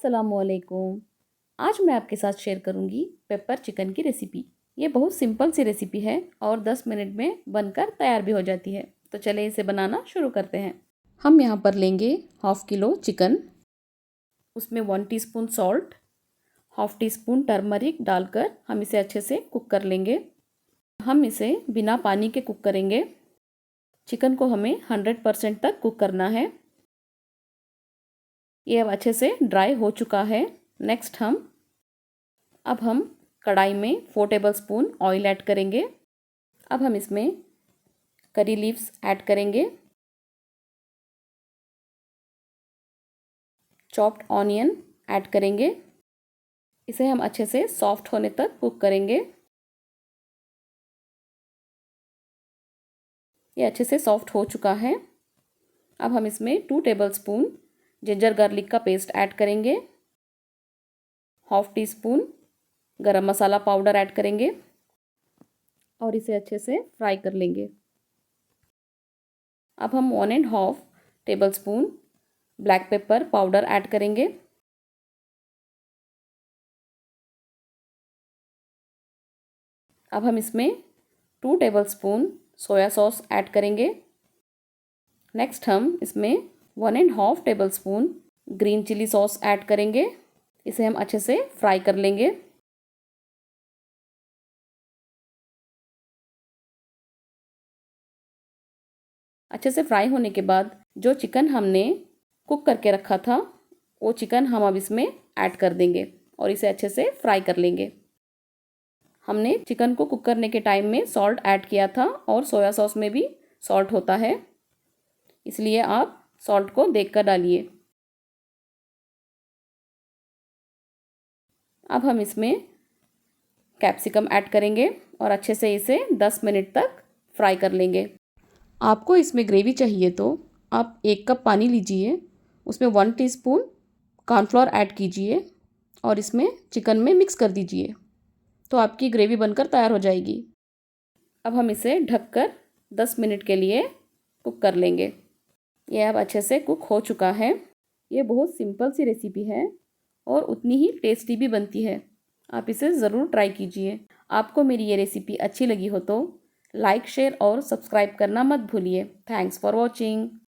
अस्सलामुअलैकुम। आज मैं आपके साथ शेयर करूंगी पेपर चिकन की रेसिपी। ये बहुत सिंपल सी रेसिपी है और 10 मिनट में बनकर तैयार भी हो जाती है। तो चलिए इसे बनाना शुरू करते हैं। हम यहाँ पर लेंगे हाफ किलो चिकन, उसमें 1 teaspoon salt, half tea spoon turmeric डालकर हम इसे अच्छे से कुक कर लेंगे। हम इसे बिना पानी के कुक करेंगे। चिकन को हमें 100% तक कुक करना है। ये अब अच्छे से ड्राई हो चुका है। नेक्स्ट अब हम कढ़ाई में 4 टेबलस्पून ऑयल ऐड करेंगे। अब हम इसमें करी लीव्स ऐड करेंगे, चॉप्ड ऑनियन ऐड करेंगे। इसे हम अच्छे से सॉफ्ट होने तक कुक करेंगे। ये अच्छे से सॉफ्ट हो चुका है। अब हम इसमें 2 टेबलस्पून जिंजर गार्लिक का पेस्ट ऐड करेंगे, हाफ टी स्पून गरम मसाला पाउडर ऐड करेंगे और इसे अच्छे से फ्राई कर लेंगे। अब हम 1.5 tablespoon black pepper powder add करेंगे। अब हम इसमें 2 टेबलस्पून सोया सॉस ऐड करेंगे। नेक्स्ट हम इसमें 1.5 tablespoon green chilli sauce add करेंगे। इसे हम अच्छे से फ्राई कर लेंगे। अच्छे से फ्राई होने के बाद जो चिकन हमने कुक करके रखा था वो चिकन हम अब इसमें ऐड कर देंगे और इसे अच्छे से फ्राई कर लेंगे। हमने चिकन को कुक करने के टाइम में सॉल्ट ऐड किया था और सोया सॉस में भी सॉल्ट होता है, इसलिए आप सॉल्ट को देखकर डालिए। अब हम इसमें कैप्सिकम ऐड करेंगे और अच्छे से इसे 10 मिनट तक फ्राई कर लेंगे। आपको इसमें ग्रेवी चाहिए तो आप 1 कप पानी लीजिए, उसमें 1 टीस्पून कॉर्नफ्लोर ऐड कीजिए और इसमें चिकन में मिक्स कर दीजिए, तो आपकी ग्रेवी बनकर तैयार हो जाएगी। अब हम इसे ढककर 10 मिनट के लिए कुक कर लेंगे। यह अब अच्छे से कुक हो चुका है। ये बहुत सिंपल सी रेसिपी है और उतनी ही टेस्टी भी बनती है। आप इसे ज़रूर ट्राई कीजिए। आपको मेरी ये रेसिपी अच्छी लगी हो तो लाइक, शेयर और सब्सक्राइब करना मत भूलिए। Thanks for watching.